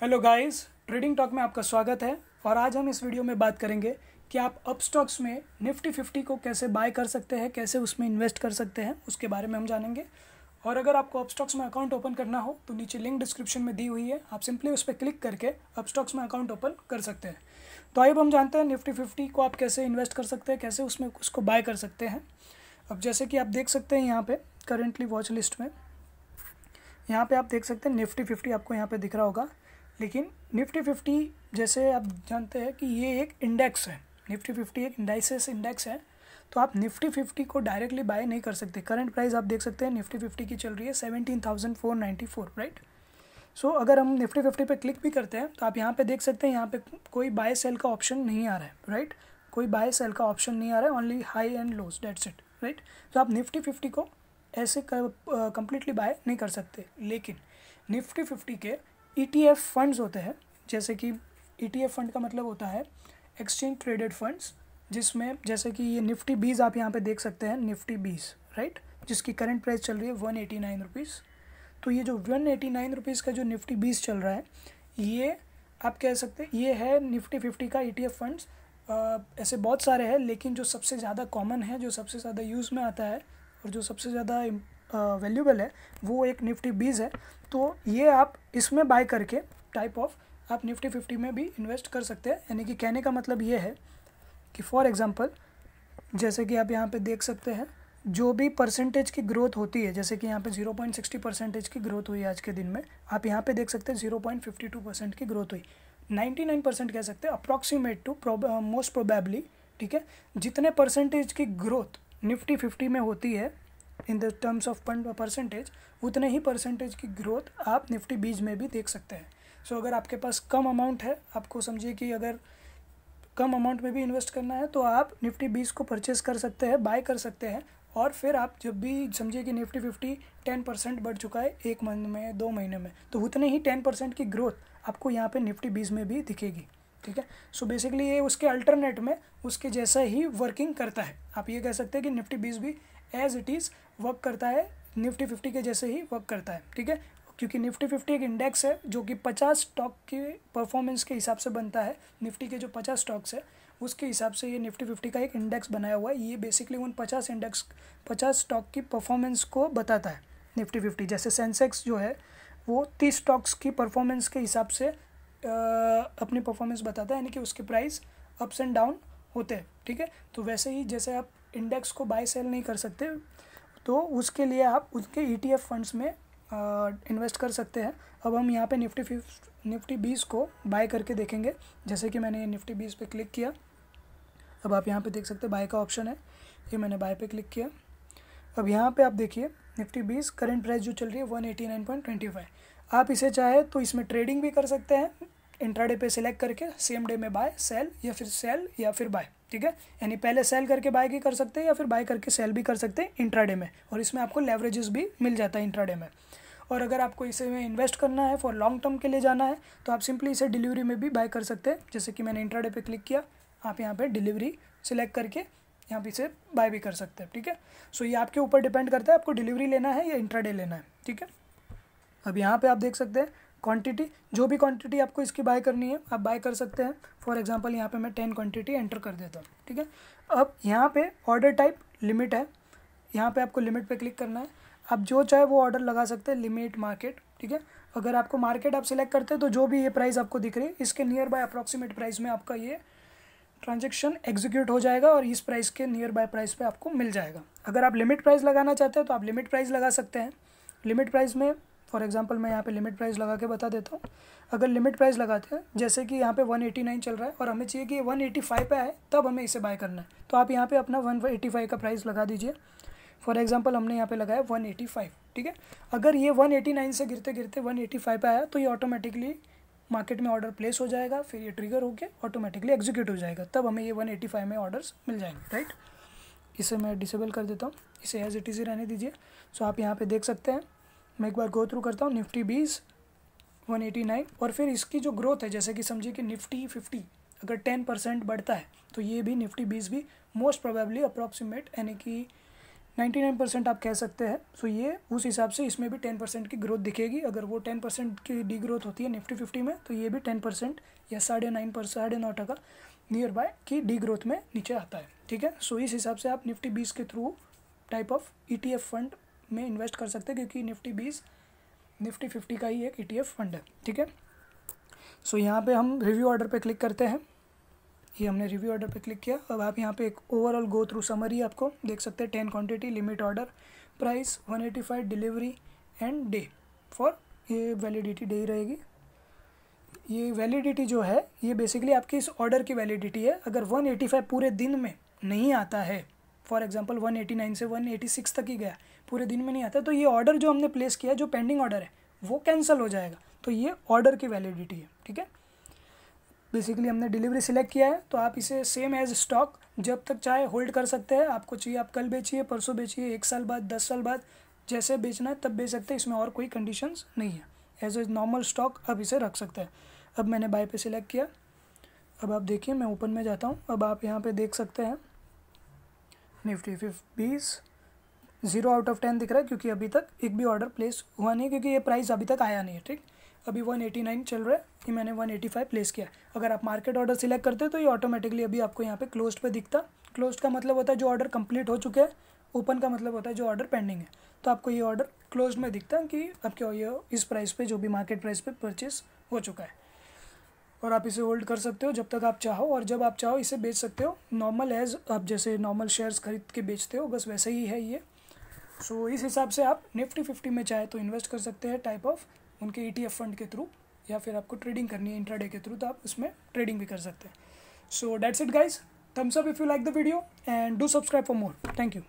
Hello guys, trading talk में आपका स्वागत है। और आज हम इस वीडियो में बात करेंगे कि आप अप स्टॉक्स में निफ्टी 50 को कैसे बाय कर सकते हैं, कैसे उसमें इन्वेस्ट कर सकते हैं, उसके बारे में हम जानेंगे। और अगर आपको अप स्टॉक्स में अकाउंट ओपन करना हो तो नीचे लिंक डिस्क्रिप्शन में दी हुई है, आप सिंपली उस पर क्लिक करके अप स्टॉक्स में अकाउंट ओपन कर सकते हैं। तो आइए हम जानते हैं निफ्टी 50 को आप कैसे इन्वेस्ट कर सकते हैं, कैसे उसमें उसको बाय कर सकते हैं। अब जैसे कि आप देख सकते हैं यहाँ पे करेंटली वॉच लिस्ट में यहाँ पे आप देख सकते हैं निफ्टी 50 आपको यहाँ पे दिख रहा होगा। लेकिन निफ्टी 50 जैसे आप जानते हैं कि ये एक इंडेक्स है, निफ्टी 50 एक इंडाइसेस इंडेक्स है। तो आप निफ्टी 50 को डायरेक्टली बाय नहीं कर सकते। करंट प्राइस आप देख सकते हैं निफ्टी 50 की चल रही है 17,494, राइट। सो अगर हम निफ्टी 50 पे क्लिक भी करते हैं तो आप यहाँ पे देख सकते हैं यहाँ पे कोई बाय सेल का ऑप्शन नहीं आ रहा है, राइट। कोई बाय सेल का ऑप्शन नहीं आ रहा है, only high and lows, that's it, right. तो आप निफ्टी 50 को ऐसे कम्प्लीटली बाय नहीं कर सकते। लेकिन निफ्टी 50 के ETF फंड्स होते हैं, जैसे कि ETF फंड का मतलब होता है एक्सचेंज ट्रेडेड फंड्स, जिसमें जैसे कि ये निफ्टी 20 आप यहाँ पे देख सकते हैं, निफ्टी 20, राइट, जिसकी करंट प्राइस चल रही है 189 रुपीज़। तो ये जो 189 रुपीज़ का जो निफ्टी 20 चल रहा है, ये आप कह सकते हैं ये है निफ्टी 50 का ETF फंड्स। ऐसे बहुत सारे हैं, लेकिन जो सबसे ज़्यादा कॉमन है, जो सबसे ज़्यादा यूज़ में आता है और जो सबसे ज़्यादा वैल्यूबल है, वो एक निफ्टी 20 है। तो ये आप इसमें बाय करके टाइप ऑफ आप निफ्टी 50 में भी इन्वेस्ट कर सकते हैं। यानी कि कहने का मतलब ये है कि फॉर एग्जांपल जैसे कि आप यहाँ पे देख सकते हैं जो भी परसेंटेज की ग्रोथ होती है, जैसे कि यहाँ पे 0.60% की ग्रोथ हुई आज के दिन में, आप यहाँ पे देख सकते हैं 0.52% की ग्रोथ हुई। 99% कह सकते हैं, अप्रॉक्सीमेट टू मोस्ट प्रोबेबली, ठीक है। जितने परसेंटेज की ग्रोथ निफ्टी 50 में होती है in the terms of percentage, उतने ही परसेंटेज की ग्रोथ आप निफ्टी 20 में भी देख सकते हैं। सो अगर आपके पास कम अमाउंट है, आपको समझिए कि अगर कम अमाउंट में भी इन्वेस्ट करना है, तो आप निफ्टी 20 को परचेस कर सकते हैं, बाय कर सकते हैं। और फिर आप जब भी समझिए कि निफ्टी 50 10% बढ़ चुका है एक महीने में, 2 महीने में, तो उतने ही 10% की ग्रोथ आपको यहाँ पे निफ्टी 20 में भी दिखेगी, ठीक है। सो बेसिकली ये उसके अल्टरनेट में उसके जैसा ही वर्किंग करता है। आप ये कह सकते हैं कि निफ्टी 20 भी एज इट इज़ वर्क करता है, निफ्टी 50 के जैसे ही वर्क करता है, ठीक है। क्योंकि निफ्टी 50 एक इंडेक्स है जो कि 50 स्टॉक के परफॉर्मेंस के हिसाब से बनता है। निफ्टी के जो 50 स्टॉक्स है उसके हिसाब से ये निफ्टी 50 का एक इंडेक्स बनाया हुआ है। ये बेसिकली उन 50 स्टॉक की परफॉर्मेंस को बताता है निफ्टी 50। जैसे सेंसेक्स जो है वो 30 स्टॉक्स की परफॉर्मेंस के हिसाब से अपनी परफॉर्मेंस बताता है, यानी कि उसके प्राइस अप्स एंड डाउन होते हैं, ठीक है। तो वैसे ही जैसे आप इंडेक्स को बाय सेल नहीं कर सकते, तो उसके लिए आप उनके ETF फंड्स में इन्वेस्ट कर सकते हैं। अब हम यहाँ पे निफ्टी 20 को बाय करके देखेंगे। जैसे कि मैंने निफ्टी 20 पे क्लिक किया, अब आप यहाँ पे देख सकते हैं बाय का ऑप्शन है, ये मैंने बाय पे क्लिक किया। अब यहाँ पे आप देखिए निफ्टी 20 करंट प्राइस जो चल रही है 189.25। आप इसे चाहे तो इसमें ट्रेडिंग भी कर सकते हैं, इंट्राडे पे सिलेक्ट करके सेम डे में बाय सेल या फिर बाय, ठीक है। यानी पहले सेल करके बाय भी कर सकते हैं या फिर बाय करके सेल भी कर सकते हैं इंट्राडे में, और इसमें आपको लेवरेजेस भी मिल जाता है इंट्राडे में। और अगर आपको इसे में इन्वेस्ट करना है, फॉर लॉन्ग टर्म के लिए जाना है, तो आप सिंपली इसे डिलीवरी में भी बाय कर सकते हैं। जैसे कि मैंने इंट्राडे पे क्लिक किया, आप यहाँ पे डिलीवरी सिलेक्ट करके यहाँ पे इसे बाय भी कर सकते हैं, ठीक है। सो ये आपके ऊपर डिपेंड करता है आपको डिलीवरी लेना है या इंट्राडे लेना है, ठीक है। अब यहाँ पे आप देख सकते हैं क्वांटिटी, जो भी क्वांटिटी आपको इसकी बाय करनी है आप बाय कर सकते हैं। फॉर एग्जांपल यहाँ पे मैं 10 क्वांटिटी एंटर कर देता हूँ, ठीक है। अब यहाँ पे ऑर्डर टाइप लिमिट है, यहाँ पे आपको लिमिट पे क्लिक करना है। आप जो चाहे वो ऑर्डर लगा सकते हैं, लिमिट मार्केट, ठीक है। अगर आपको मार्केट आप सिलेक्ट करते हैं तो जो भी ये प्राइस आपको दिख रही है इसके नियर बाय अप्रॉक्सीमेट प्राइस में आपका ये ट्रांजेक्शन एग्जीक्यूट हो जाएगा और इस प्राइस के नियर बाय प्राइस पे आपको मिल जाएगा। अगर आप लिमिट प्राइस लगाना चाहते हैं तो आप लिमिट प्राइस लगा सकते हैं। लिमिट प्राइस में फॉर एग्जांपल मैं यहाँ पे लिमिट प्राइस लगा के बता देता हूँ। अगर लिमिट प्राइस लगाते हैं, जैसे कि यहाँ पे 189 चल रहा है और हमें चाहिए कि 185 पे आए तब हमें इसे बाय करना है, तो आप यहाँ पे अपना 185 का प्राइस लगा दीजिए। फॉर एग्जांपल हमने यहाँ पे लगाया 185, ठीक है। अगर ये 189 से गिरते गिरते 185 पे आया तो ये ऑटोमेटिकली मार्केट में ऑर्डर प्लेस हो जाएगा, फिर ये ट्रिगर होकर ऑटोमेटिकली एग्जीक्यूट हो जाएगा, तब हमें ये 185 में ऑर्डर्स मिल जाएंगे, राइट। इसे मैं डिसेबल कर देता हूँ, इसे एज इट इज़ ही रहने दीजिए। सो आप यहाँ पे देख सकते हैं, मैं एक बार गो थ्रू करता हूँ, निफ्टी 20 189, और फिर इसकी जो ग्रोथ है, जैसे कि समझिए कि निफ्टी 50 अगर 10% बढ़ता है तो ये भी निफ्टी 20 भी मोस्ट प्रोबेबली अप्रॉक्सीमेट यानी कि 99% आप कह सकते हैं। सो ये उस हिसाब से इसमें भी 10% की ग्रोथ दिखेगी। अगर वो 10% की डी ग्रोथ होती है निफ्टी 50 में, तो ये भी 10% या 9.5% नियर बाय की डी ग्रोथ में नीचे आता है। ठीक है, सो इस हिसाब से आप निफ्टी 20 के through type of ETF fund में इन्वेस्ट कर सकते हैं, क्योंकि निफ्टी 20 निफ्टी 50 का ही एक ETF फंड है। ठीक है, सो यहाँ पे हम रिव्यू ऑर्डर पे क्लिक करते हैं। ये हमने रिव्यू ऑर्डर पे क्लिक किया। अब आप यहाँ पे एक ओवरऑल गो थ्रू समरी आपको देख सकते हैं। 10 quantity, limit order, price 185, delivery and day for, ये वैलिडिटी डे ही रहेगी। ये वैलिडिटी जो है ये बेसिकली आपकी इस ऑर्डर की वैलिडिटी है। अगर 185 पूरे दिन में नहीं आता है, फॉर एग्जांपल 189 से 186 तक ही गया, पूरे दिन में नहीं आता, तो ये ऑर्डर जो हमने प्लेस किया, जो पेंडिंग ऑर्डर है, वो कैंसिल हो जाएगा। तो ये ऑर्डर की वैलिडिटी है। ठीक है, बेसिकली हमने डिलीवरी सिलेक्ट किया है, तो आप इसे सेम एज स्टॉक जब तक चाहे होल्ड कर सकते हैं। आपको चाहिए आप कल बेचिए, परसों बेचिए, 1 साल बाद, 10 साल बाद, जैसे बेचना है तब बेच सकते हैं। इसमें और कोई कंडीशंस नहीं है। एज ए नॉर्मल स्टॉक आप इसे रख सकते हैं। अब मैंने बाय पे सिलेक्ट किया। अब आप देखिए, मैं ओपन में जाता हूँ। अब आप यहाँ पे देख सकते हैं निफ्टी 20 0 आउट ऑफ 10 दिख रहा है, क्योंकि अभी तक एक भी ऑर्डर प्लेस हुआ नहीं, क्योंकि ये प्राइस अभी तक आया नहीं है। ठीक, अभी 189 चल रहा है, ये मैंने 185 प्लेस किया। अगर आप मार्केट ऑर्डर सिलेक्ट करते तो ये ऑटोमेटिकली अभी आपको यहाँ पे क्लोज्ड पे दिखता। क्लोज्ड का मतलब होता है जो ऑर्डर कंप्लीट हो चुके हैं, ओपन का मतलब होता है जो ऑर्डर पेंडिंग है। तो आपको ये ऑर्डर क्लोज्ड में दिखता है कि आपके ये इस प्राइस पे, जो भी मार्केट प्राइस पे परचेस हो चुका है। और आप इसे होल्ड कर सकते हो जब तक आप चाहो, और जब आप चाहो इसे बेच सकते हो। नॉर्मल एज आप जैसे नॉर्मल शेयर्स खरीद के बेचते हो, बस वैसे ही है ये। सो इस हिसाब से आप निफ्टी 50 में चाहे तो इन्वेस्ट कर सकते हैं टाइप ऑफ उनके ETF फंड के थ्रू, या फिर आपको ट्रेडिंग करनी है इंट्राडे के थ्रू, तो आप उसमें ट्रेडिंग भी कर सकते हैं। So that's it guys, thumbs up if you like the video and do subscribe for more. Thank you.